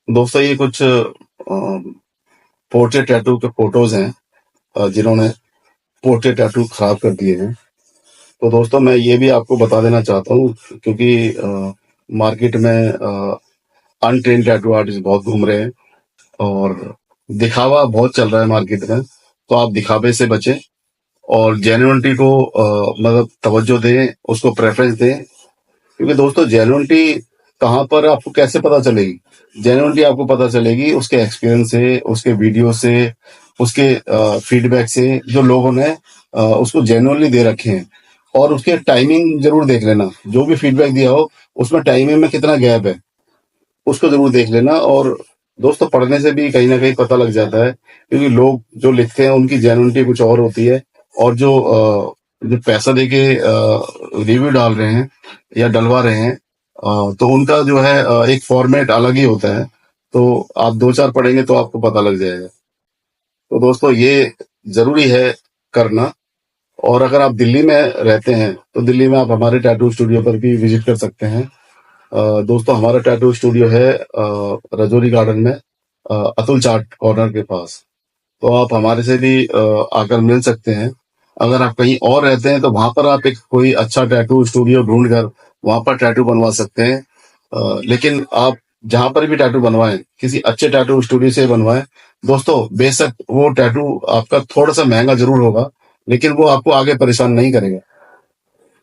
दोस्तों ये कुछ पोर्ट्रेट टैटू के फोटोज हैं जिन्होंने पोर्ट्रेट टैटू खराब कर दिए हैं। तो दोस्तों मैं ये भी आपको बता देना चाहता हूँ क्योंकि मार्केट में अनट्रेन्ड टैटू आर्टिस्ट बहुत घूम रहे हैं और दिखावा बहुत चल रहा है मार्केट में। तो आप दिखावे से बचें और जेन्युइनिटी को मतलब तवज्जो दें, उसको प्रेफरेंस दें। क्योंकि दोस्तों जेन्युइनिटी कहाँ पर आपको कैसे पता चलेगी? जेन्युइनिटी आपको पता चलेगी उसके एक्सपीरियंस से, उसके वीडियो से, उसके फीडबैक से जो लोगों ने उसको जेन्युइनली दे रखे हैं। और उसके टाइमिंग जरूर देख लेना, जो भी फीडबैक दिया हो उसमें टाइमिंग में कितना गैप है उसको जरूर देख लेना। और दोस्तों पढ़ने से भी कहीं ना कहीं पता लग जाता है, क्योंकि लोग जो लिखते हैं उनकी जेन्युइनिटी कुछ और होती है और जो पैसा देके रिव्यू डाल रहे हैं या डलवा रहे हैं तो उनका जो है एक फॉर्मेट अलग ही होता है। तो आप दो चार पढ़ेंगे तो आपको पता लग जाएगा। तो दोस्तों ये जरूरी है करना। और अगर आप दिल्ली में रहते हैं तो दिल्ली में आप हमारे टैटू स्टूडियो पर भी विजिट कर सकते हैं। दोस्तों हमारा टैटू स्टूडियो है रजौरी गार्डन में अतुल चाट कॉर्नर के पास। तो आप हमारे से भी आकर मिल सकते हैं। अगर आप कहीं और रहते हैं तो वहां पर आप एक कोई अच्छा टैटू स्टूडियो ढूंढ कर वहां पर टैटू बनवा सकते हैं। लेकिन आप जहां पर भी टैटू बनवाएं किसी अच्छे टैटू स्टूडियो से बनवाएं। दोस्तों बेशक वो टैटू आपका थोड़ा सा महंगा जरूर होगा, लेकिन वो आपको आगे परेशान नहीं करेगा।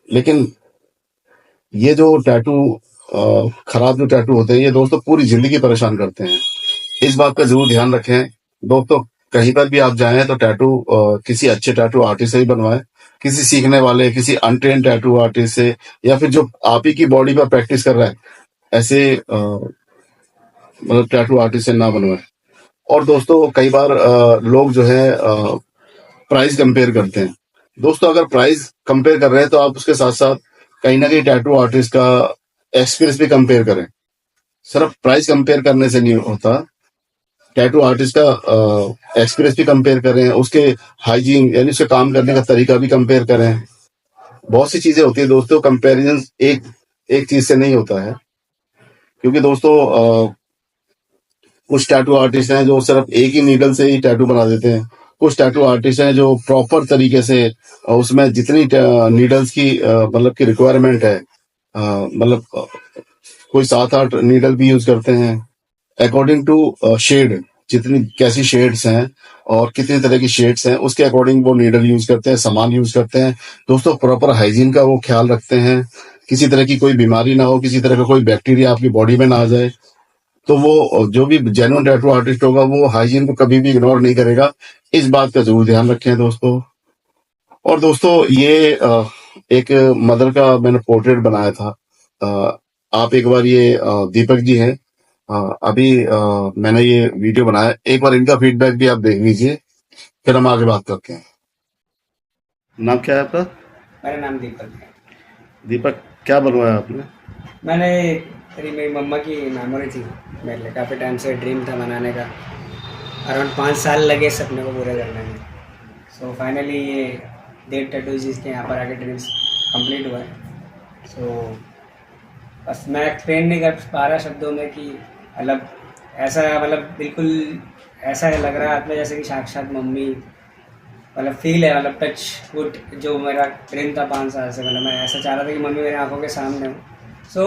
लेकिन ये जो टैटू खराब जो टैटू होते हैं ये दोस्तों पूरी जिंदगी परेशान करते हैं। इस बात का जरूर ध्यान रखें। दोस्तों कहीं पर भी आप जाएं तो टैटू किसी अच्छे टैटू आर्टिस्ट से ही बनवाएं, किसी सीखने वाले, किसी अनट्रेन टैटू आर्टिस्ट से, या फिर जो आप ही की बॉडी पर प्रैक्टिस कर रहा है ऐसे मतलब टैटू आर्टिस्ट से ना बनवाएं। और दोस्तों कई बार लोग जो है प्राइस कंपेयर करते हैं। दोस्तों अगर प्राइस कंपेयर कर रहे हैं तो आप उसके साथ साथ कहीं ना कहीं टैटू आर्टिस्ट का एक्सपीरियंस भी कंपेयर करें। सिर्फ प्राइस कंपेयर करने से नहीं होता, टैटू आर्टिस्ट का एक्सपीरियंस भी कंपेयर करें, उसके हाइजीन यानी उसके काम करने का तरीका भी कंपेयर करें। बहुत सी चीजें होती है दोस्तों, कंपैरिजन एक एक चीज से नहीं होता है। क्योंकि दोस्तों कुछ टैटू आर्टिस्ट हैं जो सिर्फ एक ही नीडल से ही टैटू बना देते हैं। कुछ टैटू आर्टिस्ट हैं जो प्रॉपर तरीके से उसमें जितनी नीडल्स की मतलब की रिक्वायरमेंट है मतलब कोई 7-8 नीडल भी यूज करते हैं अकॉर्डिंग टू शेड, जितनी कैसी शेड्स हैं और कितनी तरह की शेड्स हैं उसके अकॉर्डिंग वो नीडल यूज करते हैं, सामान यूज करते हैं। दोस्तों प्रॉपर हाइजीन का वो ख्याल रखते हैं, किसी तरह की कोई बीमारी ना हो, किसी तरह का कोई बैक्टीरिया आपकी बॉडी में ना आ जाए। तो वो जो भी जेन्युइन टैटू आर्टिस्ट होगा वो हाइजीन को कभी भी इग्नोर नहीं करेगा। इस बात का जरूर ध्यान रखें दोस्तों। और दोस्तों ये एक मदर का मैंने पोर्ट्रेट बनाया था। आप एक बार ये दीपक जी हैं, अभी मैंने ये वीडियो बनाया, एक बार इनका फीडबैक भी आप देख लीजिए, फिर हम आगे बात करते हैं। नाम क्या है आपका? मेरा नाम दीपक है। दीपक, क्या बनवाया आपने? मैंने मेरी मम्मा की मेमोरी थी, मेरे लिए काफ़ी टाइम से ड्रीम था बनाने का। अराउंड 5 साल लगे सपने को पूरा करने में। सो फाइनली ये देव टैटूज जिसके यहाँ पर आके ड्रीम्स कंप्लीट हुआ है। सो बस मैं एक्सप्लेन नहीं कर पा रहा शब्दों में कि मतलब ऐसा मतलब बिल्कुल ऐसा लग रहा है हाथ में जैसे कि साक्षात मम्मी, मतलब फील है, मतलब टच वुड जो मेरा ड्रीम था 5 साल से। मतलब मैं ऐसा चाह रहा था कि मम्मी मेरे आंखों के सामने हो। सो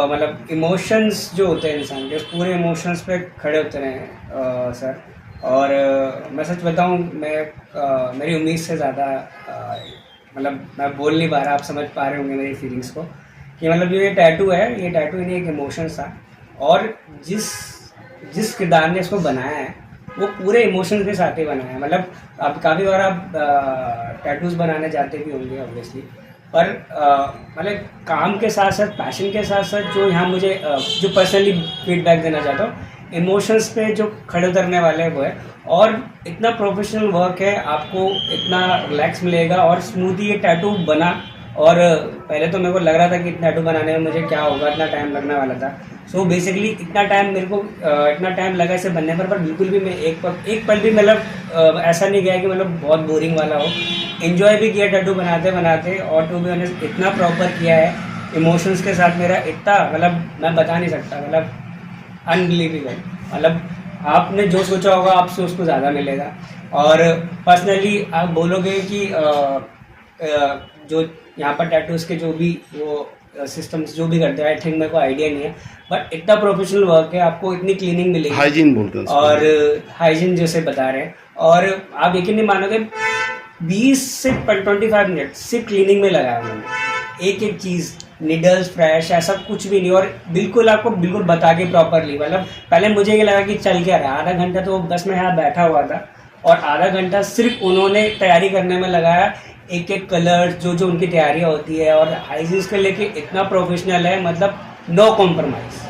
मतलब इमोशंस जो होते हैं इंसान के, उस पूरे इमोशंस पे खड़े उतरे हैं सर। और मैं सच बताऊं, मेरी उम्मीद से ज़्यादा मतलब मैं बोल नहीं पा रहा, आप समझ पा रहे होंगे मेरी फीलिंग्स को कि मतलब जो ये टैटू है, ये टैटू नहीं एक इमोशंस था। और जिस जिस किरदार ने इसको बनाया है वो पूरे इमोशंस के साथ ही बनाया है। मतलब आप काफ़ी बार आप टैटूज बनाने जाते भी होंगे ऑब्वियसली, पर मतलब काम के साथ साथ, पैशन के साथ साथ जो यहाँ मुझे जो पर्सनली फीडबैक देना चाहता हूँ, इमोशंस पे जो खड़े उतरने वाले हैं वो है। और इतना प्रोफेशनल वर्क है, आपको इतना रिलैक्स मिलेगा और स्मूथली ये टैटू बना। और पहले तो मेरे को लग रहा था कि टैटू बनाने में मुझे क्या होगा, इतना टाइम लगने वाला था। सो बेसिकली इतना टाइम मेरे को इतना टाइम लगा इसे बनने पर बिल्कुल भी मैं एक पल भी मतलब ऐसा नहीं गया कि मतलब बहुत बोरिंग वाला हो। इन्जॉय भी किया टैटू बनाते बनाते, और टू बी ऑनेस्ट इतना प्रॉपर किया है इमोशंस के साथ मेरा, इतना मतलब मैं बता नहीं सकता। मतलब अनबिलीवेबल, मतलब आपने जो सोचा होगा आपसे उसको ज़्यादा मिलेगा। और पर्सनली आप बोलोगे कि जो यहाँ पर टैटूज के जो भी वो सिस्टम्स जो भी करते हैं, आई थिंक मेरे को आइडिया नहीं है, बट इतना प्रोफेशनल वर्क है, आपको इतनी क्लीनिंग मिलेगी, हाइजीन बोलते हैं उसको। और हाइजीन जैसे बता रहे हैं, और आप यकीन नहीं मानोगे 20 से 25 मिनट सिर्फ क्लीनिंग में लगाया उन्होंने, एक एक चीज़, निडल्स फ्रेश ऐसा कुछ भी नहीं, और बिल्कुल आपको बिल्कुल बता के प्रॉपरली, मतलब पहले मुझे ये लगा कि चल क्या रहा है, आधा घंटा तो बस मैं यहाँ बैठा हुआ था, और आधा घंटा सिर्फ उन्होंने तैयारी करने में लगाया, एक एक कलर जो जो उनकी तैयारियाँ होती है, और हाइजीन के लेके इतना प्रोफेशनल है, मतलब नो कॉम्प्रोमाइज़,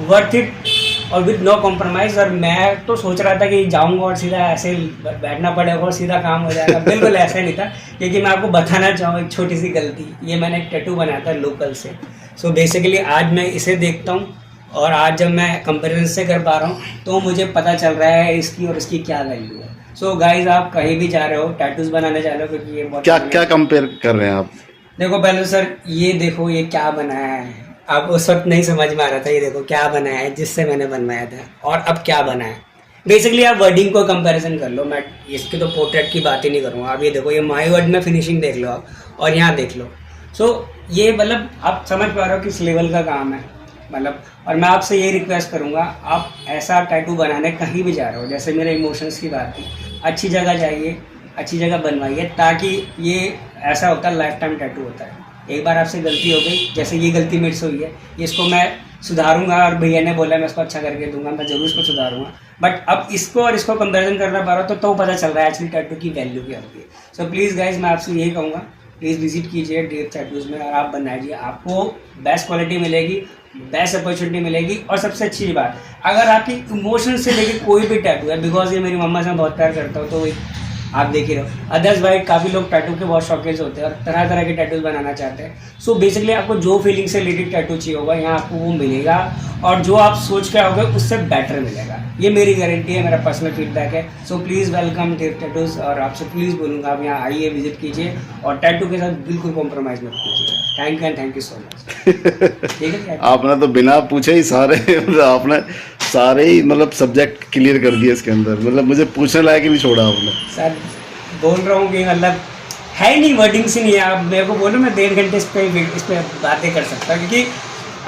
वर्थ इट और विद नो कॉम्प्रोमाइज़। और मैं तो सोच रहा था कि जाऊंगा और सीधा ऐसे बैठना पड़ेगा और सीधा काम हो जाएगा, बिल्कुल ऐसा नहीं था, क्योंकि मैं आपको बताना चाहूँ एक छोटी सी गलती, ये मैंने एक टैटू बनाया था लोकल से। सो बेसिकली आज मैं इसे देखता हूँ, और आज जब मैं कंपेरिजन से कर पा रहा हूँ तो मुझे पता चल रहा है इसकी और इसकी क्या वैल्यू है। सो गाइज, आप कहीं भी जा रहे हो, टैटूज बनाने जा रहे हो, क्योंकि ये बहुत क्या कंपेयर कर रहे हैं आप? देखो पहले सर ये देखो ये क्या बनाया है, आप उस वक्त नहीं समझ में आ रहा था, ये देखो क्या बनाया है जिससे मैंने बनवाया था, और अब क्या बना है। बेसिकली आप वर्डिंग को कंपैरिजन कर लो, मैं इसकी तो पोर्ट्रेट की बात ही नहीं करूँगा। आप ये देखो, ये माई वर्ड में फिनिशिंग देख लो आप, और यहाँ देख लो। सो ये मतलब आप समझ पा रहे हो किस लेवल का काम है, मतलब। और मैं आपसे ये रिक्वेस्ट करूँगा, आप ऐसा टैटू बनाने कहीं भी जा रहे हो, जैसे मेरे इमोशंस की बात थी, अच्छी जगह जाइए, अच्छी जगह बनवाइए, ताकि ये ऐसा होता है लाइफ टाइम टैटू होता है। एक बार आपसे गलती हो गई, जैसे ये गलती मेरे से हुई है, इसको मैं सुधारूंगा, और भैया ने बोला मैं इसको अच्छा करके दूंगा, मैं जरूर इसको सुधारूंगा। बट अब इसको और इसको कंपैरिजन करना पा रहा हूँ तो पता चल रहा है एक्चुअली टैटू की वैल्यू क्या होती है। सो प्लीज़ गाइज, मैं आपसे यही कहूँगा, प्लीज़ विजिट कीजिए ड्रीम टैटूज में, और आप बनाइए, आपको बेस्ट क्वालिटी मिलेगी, बेस्ट अपॉर्चुनिटी मिलेगी। और सबसे अच्छी बात, अगर आपकी इमोशन से लेके कोई भी टैटू है, बिकॉज ये मेरी मम्मा से मैं बहुत प्यार करता हूँ, तो आप देख ही रहो। अदर्स भाई काफ़ी लोग टैटू के बहुत शौकीन होते हैं और तरह तरह के टैटूज बनाना चाहते हैं। सो बेसिकली आपको जो फीलिंग से रिलेटेड टैटू चाहिए होगा, यहाँ आपको वो मिलेगा, और जो आप सोच के आओगे उससे बेटर मिलेगा, ये मेरी गारंटी है, मेरा पर्सनल फीडबैक है। So please welcome dream tattoos, और आपसे प्लीज़ बोलूँगा आप यहाँ आइए, विजिट कीजिए, और टैटू के साथ बिल्कुल कॉम्प्रोमाइज़ मत कीजिए। Thank you and thank you so much. ठीक है, आपने तो बिना पूछे ही आपने सारे ही मतलब सब्जेक्ट क्लियर कर दिए इसके अंदर, मतलब मुझे पूछने लायक ही नहीं छोड़ा आपने। सर बोल रहा हूँ कि मतलब है ही नहीं, वर्डिंग्स ही नहीं है। आप मेरे को बोलो, मैं 1.5 घंटे इस पे बातें कर सकता हूँ, क्योंकि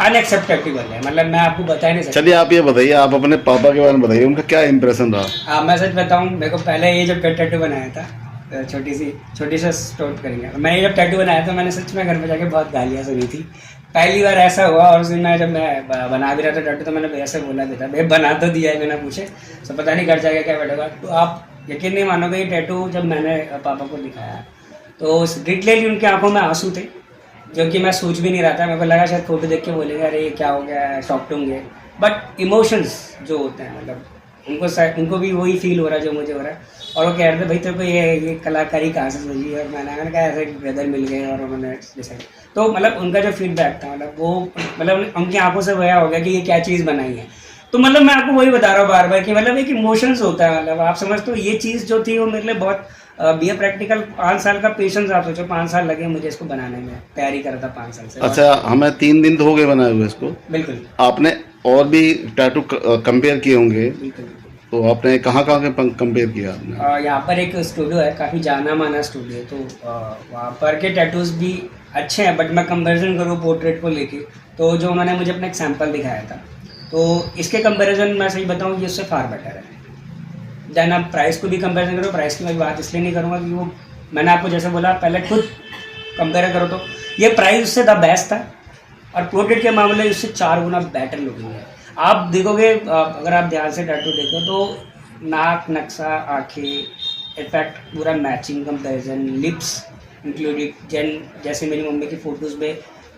अनएक्सेप्टेबल है, मतलब मैं आपको बता ही नहीं सकता। चलिए आप ये बताइए, आप अपने पापा के बारे में बताइए, उनका क्या इंप्रेशन रहा? मैं सच बताऊँ, मेरे को पहले ये जब टैटू बनाया था, छोटी सी स्टोर करेंगे, मैंने जब टैटू बनाया था, मैंने सच में घर में जाके बहुत गालियाँ सुनी थी। पहली बार ऐसा हुआ, और उस दिन मैं जब मैं बना भी रहा था टैटू, तो मैंने भैया से बोला भी था, भैया बना तो दिया है बिना पूछे, तो पता नहीं कर जाएगा क्या बैठेगा। तो आप यकीन नहीं मानोगे, ये टैटू जब मैंने पापा को दिखाया तो लिटरली उनकी आंखों में आंसू थे, जो कि मैं सोच भी नहीं रहा था। मेरे को लगा शायद फोटो देख के बोलेगा अरे ये क्या हो गया, शॉक्ड होंगे, बट इमोशंस जो होते हैं, मतलब उनको भी वही फील हो रहा है जो मुझे हो रहा है। और वो कह रहे थे भाई तेरे को ये कलाकारी कहाँ से सूझी, और मैंने कहा ऐसे ब्रदर मिल गए और उन्होंने डिसाइड। तो मतलब उनका जो फीडबैक था, मतलब वो मतलब उनकी आंखों से वह हो गया कि ये क्या चीज़ बनाई है। तो मतलब मैं आपको वही बता रहा हूँ बार बार कि मतलब एक इमोशंस होता है, मतलब आप समझते हो, ये चीज़ जो थी वो मेरे लिए बहुत बी प्रैक्टिकल 5 साल का पेशेंस, आप सोचो 5 साल लगे मुझे इसको बनाने में, तैयारी करा था 5 साल से। अच्छा, हमें 3 दिन तो हो गए बनाए हुए इसको। बिल्कुल। आपने और भी टैटू कंपेयर किए होंगे, बिल्कुल। तो आपने कहाँ के कंपेयर किया आपने? यहाँ पर एक स्टूडियो है, काफ़ी जाना माना स्टूडियो है, तो वहाँ पर के टैटूज भी अच्छे हैं, बट मैं कंपैरिजन करूँ पोर्ट्रेट को लेके, तो जो उन्होंने मुझे अपना एक सैम्पल दिखाया था, तो इसके कंपैरिजन मैं सही बताऊँ कि उससे फार बेटर है। देन आप प्राइस को भी कंपैरिजन करो, प्राइस की मैं बात इसलिए नहीं करूँगा कि वो मैंने आपको जैसे बोला, पहले खुद कंपेयर करो, तो ये प्राइस उससे द बेस्ट था, और पोर्ट्रेट के मामले में उससे 4 गुना बेटर लुकिंग है। आप देखोगे, अगर आप ध्यान से टैटू देखो तो नाक, नक्शा, आँखें, इफेक्ट पूरा मैचिंग, कंपैरिजन, लिप्स इंक्लूडेड, जैसे मेरी मम्मी की फ़ोटोज़ में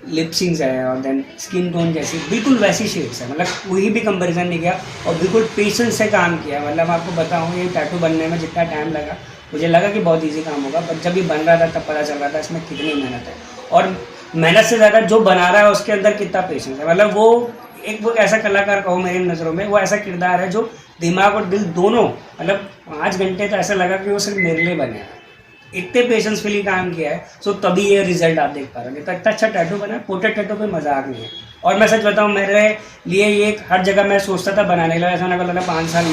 लिपसिंग्स है, और देन स्किन टोन जैसी बिल्कुल वैसी शेड्स है, मतलब कोई भी कंपैरिजन नहीं किया, और बिल्कुल पेशेंस से काम किया। मतलब आपको बताऊँ, ये टैटू बनने में जितना टाइम लगा, मुझे लगा कि बहुत ईजी काम होगा, बट जब ये बन रहा था तब पता चल रहा था इसमें कितनी मेहनत है, और मेहनत से ज़्यादा जो बना रहा है उसके अंदर कितना पेशेंस है। मतलब वो ऐसा कलाकार कहो मेरी नज़रों में, वो ऐसा किरदार है जो दिमाग और दिल दोनों, मतलब 5 घंटे तो ऐसा लगा कि वो सिर्फ मेरे लिए बने हैं, इतने पेशेंसफुली काम किया है। सो तभी ये रिजल्ट आप देख पा रहे हैं। तो इतना अच्छा टैटू बना, पोर्ट्रेट टैटू कोई मजाक नहीं है, और मैं सच बताऊं, मेरे लिए ये हर जगह मैं सोचता था बनाने के लिए, ऐसा ना लगा 5 साल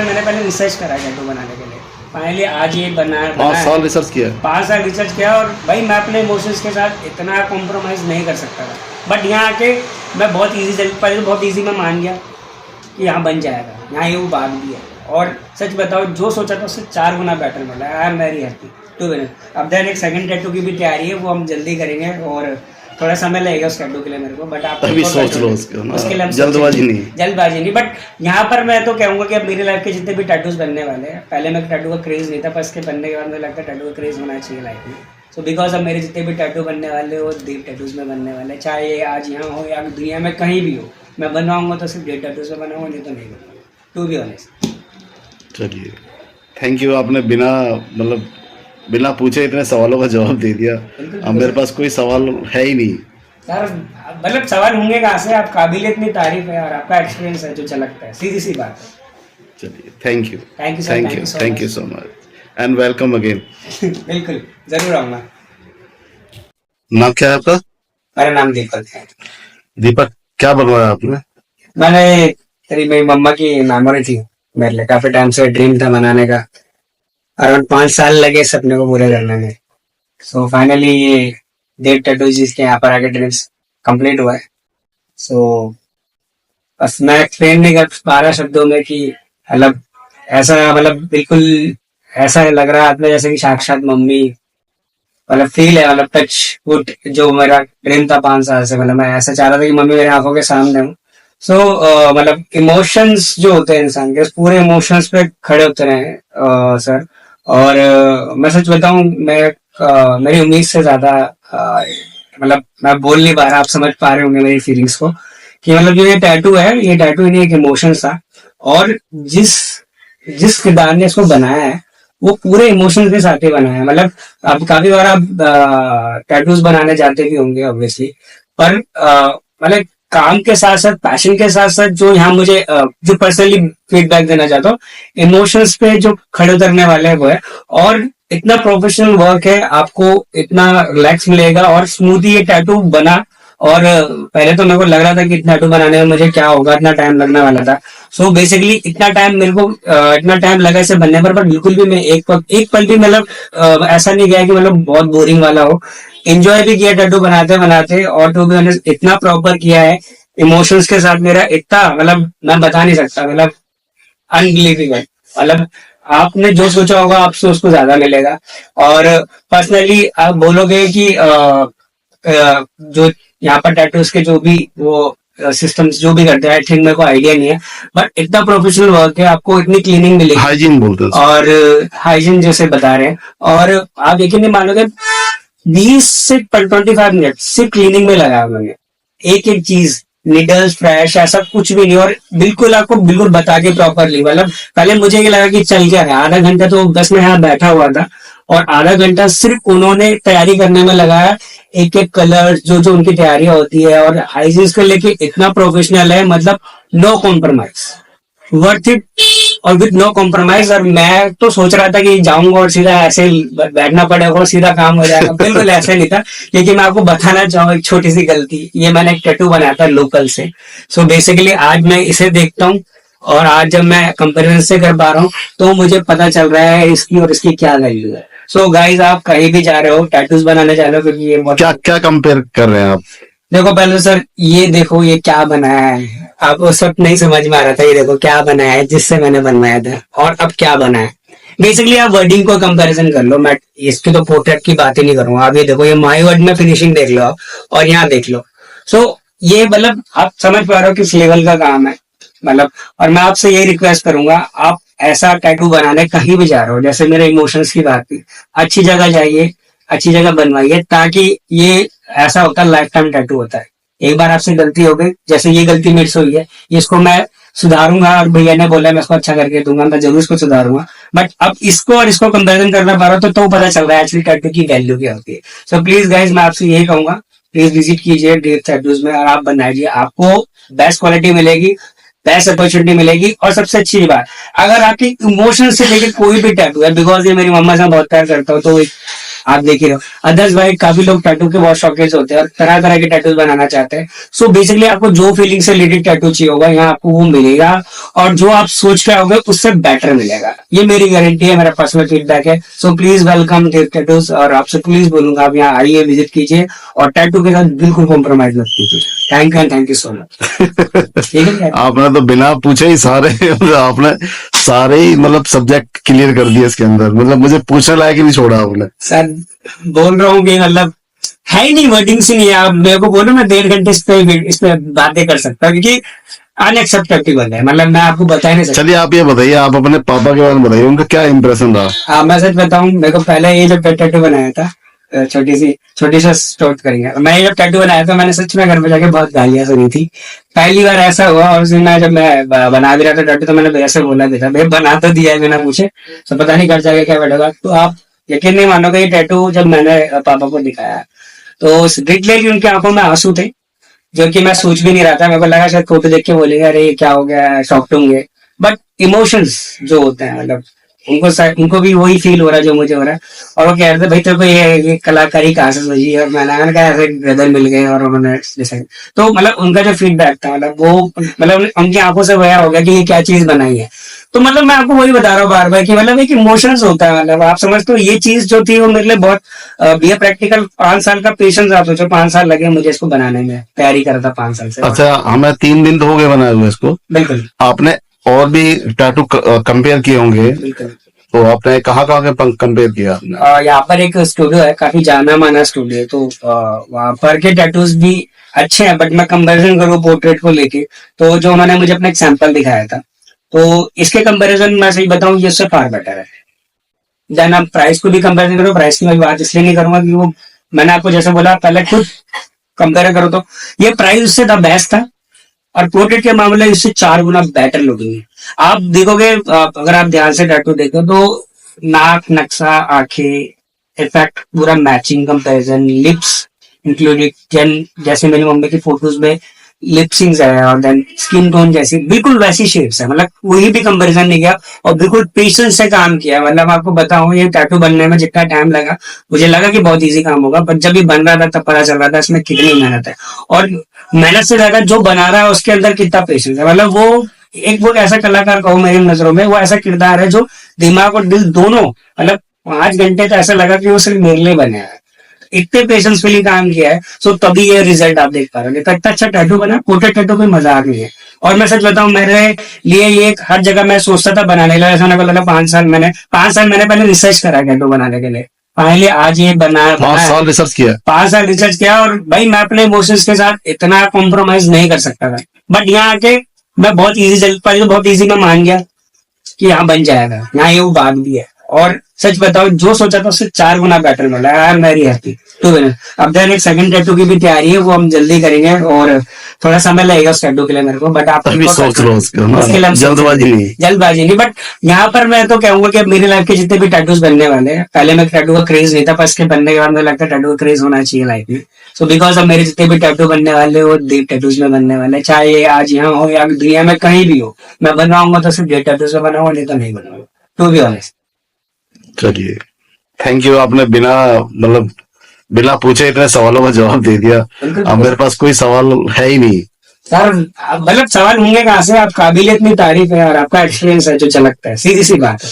मैंने पहले रिसर्च करा टैटू बनाने के लिए। फाइनली आज ये बना 5 साल रिसर्च किया? 5 साल रिसर्च किया। और भाई मैं अपने इमोशंस के साथ इतना कॉम्प्रोमाइज़ नहीं कर सकता था, बट यहाँ आके मैं बहुत ईजी, पहले तो बहुत ईजी मैं मान गया कि यहाँ बन जाएगा, यहाँ ये वो बात भी है। और सच बताओ, जो सोचा था उससे 4 गुना बेटर मिला। I am very happy to be. अब देन एक सेकंड टैटू की भी तैयारी है, वो हम जल्दी करेंगे और थोड़ा समय लगेगा उस टैटू के लिए मेरे को, बट आप अभी सोच लो उसके लिए, जल्दबाजी नहीं। बट यहाँ पर मैं तो कहूँगा कि अब मेरी लाइफ के जितने भी टैटूज बनने वाले हैं, पहले मैं टैटू का क्रेज नहीं था, पर इसके बनने के बाद मुझे लगता है टैटू का क्रेज होना चाहिए लाइफ में। सो बिकॉज अब मेरे जितने भी टैटू बनने वाले हो, दीप टैटूज में बनने वाले, चाहे ये आज यहाँ हो या दुनिया में कहीं भी हो, मैं बनवाऊंगा तो सिर्फ डेट टैटूज में बनाऊंगा, नहीं तो नहीं बनूंगा, टू बी ऑनेस्ट। चलिए, थैंक यू। आपने बिना पूछे इतने सवालों का जवाब दे दिया। अब मेरे पास कोई सवाल है ही नहीं सर। सवाल होंगे कहाँ से? आप काबिलियत में तारीफ है और आपका एक्सपीरियंस है जो झलकता है, सीधी सी बात है। चलिए, thank you so much and welcome again. बिल्कुल, जरूर आऊंगा। नाम क्या है आपका? मेरा नाम दीपक है। दीपक, क्या बनवाया आपने? मेरी मम्मा की मेमोरी थी, मेरे लिए काफी टाइम से ड्रीम था बनाने का। अराउंड 5 साल लगे सपने को पूरे करने में। सो फाइनली ये डेट टैटू जिसके यहाँ पर आके ड्रीम्स कंप्लीट हुआ है। सो बस मैं एक्सप्लेन नहीं कर पा रहा शब्दों में कि ऐसा बिल्कुल ऐसा लग रहा है हाथ में जैसे कि साक्षात मम्मी, फील है, टच वुड, जो मेरा ड्रीम था 5 साल से। मैं ऐसा चाह रहा था कि मम्मी मेरे आंखों के सामने हो। सो इमोशंस जो होते हैं इंसान के, उस पूरे इमोशंस पे खड़े होते रहे सर। और मैं सच बताऊं, मेरी उम्मीद से ज्यादा मैं बोल नहीं पा रहा, आप समझ पा रहे होंगे मेरी फीलिंग्स को, कि जो ये टैटू है, ये टैटू ही नहीं एक इमोशंस था। और जिस किरदार ने इसको बनाया है, वो पूरे इमोशंस के साथ ही बनाया है। अब काफी बार आप टैटूज बनाने जाते भी होंगे ऑब्वियसली, पर काम के साथ साथ, पैशन के साथ साथ, जो यहाँ मुझे जो पर्सनली फीडबैक देना चाहता हूँ, इमोशंस पे जो खड़े उतरने वाले हैं वो है। और इतना प्रोफेशनल वर्क है, आपको इतना रिलैक्स मिलेगा और स्मूथली ये टैटू बना। और पहले तो मेरे को लग रहा था कि टैटू बनाने में मुझे क्या होगा, इतना टाइम लगने वाला था। सो बेसिकली इतना टाइम लगा इसे बनने पर बिल्कुल भी मैं एक पल भी ऐसा नहीं गया कि बहुत बोरिंग वाला हो। एंजॉय भी किया टैटू बनाते बनाते, और टू बी ऑनेस्ट इतना प्रॉपर किया है इमोशंस के साथ, मेरा इतना मैं बता नहीं सकता, अनबिलीवेबल। आपने जो सोचा होगा आपसे उसको ज्यादा मिलेगा। और पर्सनली आप बोलोगे कि जो यहाँ पर टैटूज के जो भी वो सिस्टम्स जो भी करते हैं, आई थिंक मेरे को आइडिया नहीं है, बट इतना प्रोफेशनल वर्क है, आपको इतनी क्लीनिंग मिलेगी, हाइजीन बोलते हैं, और हाइजीन जैसे बता रहे हैं। और आप यकीन नहीं मानोगे, 20 से 25 मिनट सिर्फ क्लीनिंग में लगा उन्होंने, एक एक चीज, निडल्स, फ्रेश, ऐसा कुछ भी नहीं। और बिल्कुल आपको बिल्कुल बता के प्रॉपरली, पहले मुझे ये लगा कि चल क्या है, आधा घंटा तो बस मैं यहाँ बैठा हुआ था, और आधा घंटा सिर्फ उन्होंने तैयारी करने में लगाया, एक एक कलर जो उनकी तैयारियां होती है, और हाइजीन को लेके इतना प्रोफेशनल है, नो कॉम्प्रोमाइज, वर्थ इट, और विद नो कॉम्प्रोमाइज। और मैं तो सोच रहा था कि जाऊंगा और सीधा ऐसे बैठना पड़ेगा और सीधा काम हो जाएगा, बिल्कुल ऐसे नहीं था। क्योंकि मैं आपको बताना चाहूँ एक छोटी सी गलती, ये मैंने एक टैटू बनाया था लोकल से। सो बेसिकली आज मैं इसे देखता हूँ, और आज जब मैं कंपेरिजन से कर पा रहा हूँ, तो मुझे पता चल रहा है इसकी और इसकी क्या वैल्यू है। सो गाइज, आप कहीं भी जा रहे हो, टैटूज बनाने जा रहे हो, क्योंकि ये क्या कंपेयर कर रहे हैं आप? देखो पहले सर, ये देखो ये क्या बनाया है, आप उस वक्त नहीं समझ में आ रहा था, ये देखो क्या बनाया है जिससे मैंने बनवाया था, और अब क्या बना है। बेसिकली आप वर्डिंग को कंपैरिजन कर लो, मैं इसकी तो पोर्ट्रेट की बात ही नहीं करूंगा। आप ये देखो, ये माई वर्ड में फिनिशिंग देख लो आप, और यहाँ देख लो। सो ये आप समझ पा रहे हो किस लेवल का काम है। और मैं आपसे यही रिक्वेस्ट करूंगा, आप ऐसा टैटू बनाने कहीं भी जा रहे हो, जैसे मेरे इमोशंस की बात थी, अच्छी जगह जाइए, अच्छी जगह बनवाइए, ताकि ये ऐसा होता है, लाइफ टाइम टैटू होता है। एक बार आपसे गलती हो गई, जैसे ये गलती मेरे से हुई है, इसको मैं सुधारूंगा, और भैया ने बोला मैं इसको अच्छा करके दूंगा, मैं जरूर इसको सुधारूंगा। बट अब इसको और इसको कंपैरिजन करना पा रहा हूँ, तो पता चल रहा है एक्चुअली टैटू की वैल्यू क्या होती है। सो प्लीज गाइज, मैं आपसे यही कहूंगा, प्लीज विजिट कीजिए डेट टैटूज में, और आप बनाइए, आपको बेस्ट क्वालिटी मिलेगी, बेस्ट अपॉर्चुनिटी मिलेगी। और सबसे अच्छी बात, अगर आपके इमोशन से लेके कोई भी टैटू है, बिकॉज ये मेरी मम्मा से बहुत प्यार करता हूँ, तो आप देख ही रहे हो। अदर्स भाई काफी लोग टैटू के बहुत शौकीन होते हैं और तरह तरह के टैटूज बनाना चाहते हैं। सो बेसिकली आपको जो फीलिंग से रिलेटेड टैटू चाहिए होगा यहाँ आपको वो मिलेगा, और जो आप सोच के आओगे उससे बेटर मिलेगा, ये मेरी गारंटी है, मेरा पर्सनल फीडबैक है। So please welcome Dev tattoos, और आपसे प्लीज बोलूंगा आप यहाँ आइए, विजिट कीजिए और टैटू के साथ बिल्कुल कॉम्प्रोमाइज मत कीजिए। Thank you and thank you so much. ठीक है क्या? आपने तो बिना पूछे ही सारे आपने सारे ही मतलब सब्जेक्ट क्लियर कर दिए इसके अंदर, मतलब मुझे पूछने लायक ही नहीं छोड़ा आपने। सर बोल रहा हूँ कि मतलब है ही नहीं, वर्डिंग्स ही नहीं है। आप मेरे को बोलो मैं 1.5 घंटे इस पे बातें कर सकता हूँ, क्योंकि अनएक्सेप्टेबल है, मतलब मैं आपको बता ही नहीं सकता। चलिए आप ये बताइए, आप अपने पापा के बारे में बताइए, उनका क्या इंप्रेशन रहा? हाँ मैं सच बताऊं, मेरे को पहले ये जब टैटू बनाया था, छोटी सी स्टोरी करेंगे, मैं ये जब टैटू बनाया था मैंने सच में घर में जाके बहुत गालियां सुनी थी। पहली बार ऐसा हुआ, और उस दिन मैं जब मैं बना भी रहा था टैटू तो मैंने भैया से बोला भी था, भैया बना तो दिया है बिना पूछे, तो पता नहीं घर जाके क्या बैठेगा। तो आप यकीन नहीं मानोगे, ये टैटू जब मैंने पापा को दिखाया तो लिटरली उनकी आंखों में आंसू थे, जो कि मैं सोच भी नहीं रहा था। मेरे को लगा शायद फोटो देख के बोलेंगे अरे ये क्या हो गया, शॉक्ड होंगे। बट इमोशंस जो होते हैं, मतलब उनको भी वही फील हो रहा है जो मुझे हो रहा है। और वो कह रहे थे भाई तेरे को ये कलाकारी कहाँ से सूझी, और मैंने कहा ऐसे ब्रदर मिल गए और उन्होंने डिसाइड। तो मतलब उनका जो फीडबैक था, मतलब वो मतलब उनकी आंखों से वह हो गया कि ये क्या चीज बनाई है। तो मतलब मैं आपको वही बता रहा हूँ बार बार कि मतलब एक इमोशंस होता है, मतलब आप समझते हो ये चीज जो थी वो मेरे लिए बहुत ये प्रैक्टिकल 5 साल का पेशेंस, आप सोचो 5 साल लगे मुझे इसको बनाने में, तैयारी कर रहा था 5 साल से। अच्छा, हमें 3 दिन तो हो गए बनाए हुए इसको। बिल्कुल आपने और भी टैटू कंपेयर किए होंगे, बिल्कुल। तो आपने कहाँ कहाँ के कंपेयर किया आपने? यहाँ पर एक स्टूडियो है, काफी जाना माना स्टूडियो है, तो वहाँ पर के टैटूज भी अच्छे हैं। बट मैं कंपैरिजन करूँ पोर्ट्रेट को लेके, तो जो उन्होंने मुझे अपना एक सैंपल दिखाया था, तो इसके कंपैरिजन मैं सही बताऊं ये उससे फार बेटर है। देन आप प्राइस को भी कंपैरिजन करो, प्राइस की मैं बात इसलिए नहीं करूंगा कि वो मैंने आपको जैसे बोला पहले खुद कंपेयर करो, तो ये प्राइस उससे द बेस्ट था, और पोर्ट्रेट के मामले में इससे 4 गुना बेटर लुकिंग है। आप देखोगे, अगर आप ध्यान से टैटू देखो तो नाक, नक्शा, आंखें, इफेक्ट पूरा मैचिंग, कंपैरिजन, लिप्स इंक्लूडेड, जैसे मेरी मम्मी की फोटोज में लिपसिंग्स है, और देन स्किन टोन जैसी बिल्कुल वैसी शेप्स है, मतलब वही भी कंपैरिजन नहीं किया, और बिल्कुल पेशेंस से काम किया। मतलब आपको बताऊं ये टैटू बनने में जितना टाइम लगा, मुझे लगा कि बहुत इजी काम होगा, बट जब ये बन रहा था तब पता चल रहा था इसमें कितनी मेहनत है, और मेहनत से ज्यादा जो बना रहा है उसके अंदर कितना पेशेंस है। मतलब वो ऐसा कलाकार कहूँ मेरी नजरों में, वो ऐसा किरदार है जो दिमाग और दिल दोनों, मतलब 5 घंटे तो ऐसा लगा कि वो सिर्फ मेरे लिए बने हैं, इतने पेशेंसफुली काम किया है। सो तभी ये रिजल्ट आप देख पा रहे हो। इतना अच्छा टैटू बना, पोर्ट्रेट टैटू कोई मजाक नहीं है। और मैं सच बताऊं, मेरे लिए ये हर जगह मैं सोचता था बनाने के लिए, ऐसा मेरे को लगा 5 साल मैंने पहले रिसर्च करा टैटू बनाने के लिए, फाइनली आज ये बना 5 साल रिसर्च किया? 5 साल रिसर्च किया, और भाई मैं अपने इमोशंस के साथ इतना कॉम्प्रोमाइज नहीं कर सकता था, बट यहाँ आके मैं बहुत इजी जल्द पाई, बहुत इजी मैं मान गया कि यहाँ बन जाएगा, यहाँ ये वो बात भी है। और सच बताओ जो सोचा था उससे 4 गुना बेटर मिला, I am very happy to win. अब देन एक सेकंड टैटू की भी तैयारी है, वो हम जल्दी करेंगे, और थोड़ा समय लगेगा उस टैटू के लिए मेरे को, बट आप अभी सोच लो उसको ना, उसके लिए हम जल्दबाजी नहीं। जल्दबाजी नहीं। बट यहाँ पर मैं तो कहूंगा कि मेरी लाइफ के जितने भी टैटूज बनने वाले हैं, पहले मैं टैटू का क्रेज नहीं था, पर इसके बनने के बाद मुझे लगता है टैटू का क्रेज होना चाहिए लाइफ में। सो बिकॉज अब मेरे जितने भी टैटू बनने वाले वो देव टैटूज में बनने वाले, चाहे ये आज यहाँ हो या दुनिया में कहीं भी हो, मैं बनाऊंगा तो सिर्फ देव टैटूज में बनाऊंगा, नहीं तो नहीं बनाऊंगा, टू बी ऑनेस्ट। चलिए, थैंक यू, आपने बिना मतलब बिना पूछे इतने सवालों का जवाब दे दिया। अब मेरे पास कोई सवाल है ही नहीं सर, मतलब सवाल होंगे कहाँ से, आप काबिलियत इतनी तारीफ है और आपका एक्सपीरियंस है जो झलकता है, सीधी सी बात है।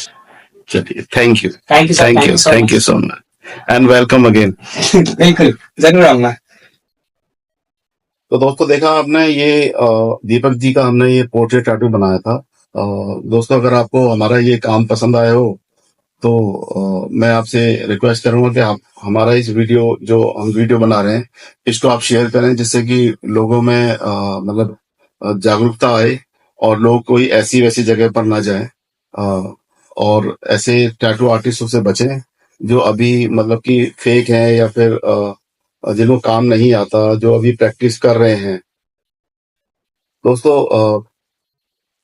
चलिए, thank you, thank you sir, thank you, thank you so much and welcome again. बिल्कुल जरूर आऊंगा। तो दोस्तों देखा आपने, ये दीपक जी का हमने ये पोर्ट्रेट टैटू बनाया था। दोस्तों अगर आपको हमारा ये काम पसंद आया हो तो मैं आपसे रिक्वेस्ट करूंगा कि आप हमारा इस वीडियो जो हम वीडियो बना रहे हैं इसको आप शेयर करें, जिससे कि लोगों में मतलब जागरूकता आए और लोग कोई ऐसी वैसी जगह पर ना जाएं, और ऐसे टैटू आर्टिस्टों से बचें जो अभी मतलब कि फेक हैं या फिर जिनको काम नहीं आता, जो अभी प्रैक्टिस कर रहे हैं। दोस्तों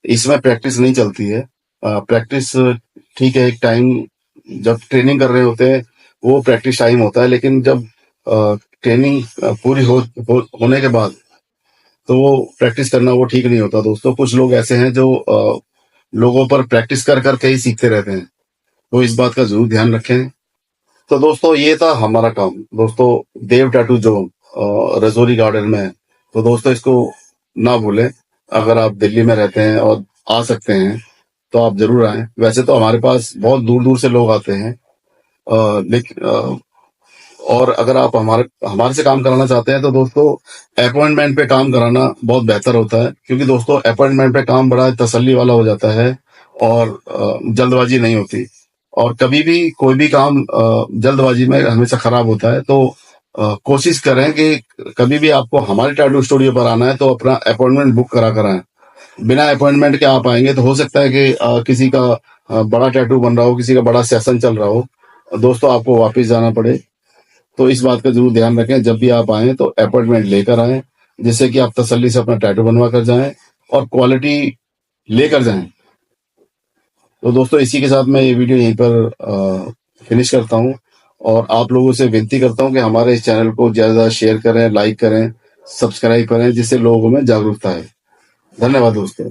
इसमें प्रैक्टिस नहीं चलती है। प्रैक्टिस ठीक है, एक टाइम जब ट्रेनिंग कर रहे होते हैं वो प्रैक्टिस टाइम होता है, लेकिन जब ट्रेनिंग पूरी होने के बाद तो वो प्रैक्टिस करना वो ठीक नहीं होता। दोस्तों कुछ लोग ऐसे हैं जो लोगों पर प्रैक्टिस कर करके ही सीखते रहते हैं, तो इस बात का जरूर ध्यान रखें। तो दोस्तों ये था हमारा काम दोस्तों, देव टैटू जोन रजौरी गार्डन में है। तो दोस्तों इसको ना भूलें, अगर आप दिल्ली में रहते हैं और आ सकते हैं तो आप जरूर आएं। वैसे तो हमारे पास बहुत दूर दूर से लोग आते हैं, लेकिन और अगर आप हमारे हमारे से काम कराना चाहते हैं तो दोस्तों अपॉइंटमेंट पे काम कराना बहुत बेहतर होता है, क्योंकि दोस्तों अपॉइंटमेंट पे काम बड़ा तसल्ली वाला हो जाता है और जल्दबाजी नहीं होती। और कभी भी कोई भी काम जल्दबाजी में हमेशा खराब होता है। तो कोशिश करें कि कभी भी आपको हमारे टैटू स्टूडियो पर आना है तो अपना अपॉइंटमेंट बुक करा कर आएं। बिना अपॉइंटमेंट के आप आएंगे तो हो सकता है कि किसी का बड़ा टैटू बन रहा हो, किसी का बड़ा सेशन चल रहा हो, दोस्तों आपको वापस जाना पड़े। तो इस बात का जरूर ध्यान रखें, जब भी आप आए तो अपॉइंटमेंट लेकर आए, जिससे कि आप तसल्ली से अपना टैटू बनवा कर जाएं और क्वालिटी लेकर जाएं। तो दोस्तों इसी के साथ मैं ये वीडियो यहीं पर फिनिश करता हूं और आप लोगों से विनती करता हूं कि हमारे इस चैनल को ज्यादा शेयर करें, लाइक करें, सब्सक्राइब करें, जिससे लोगों में जागरूकता है। धन्यवाद दोस्तों।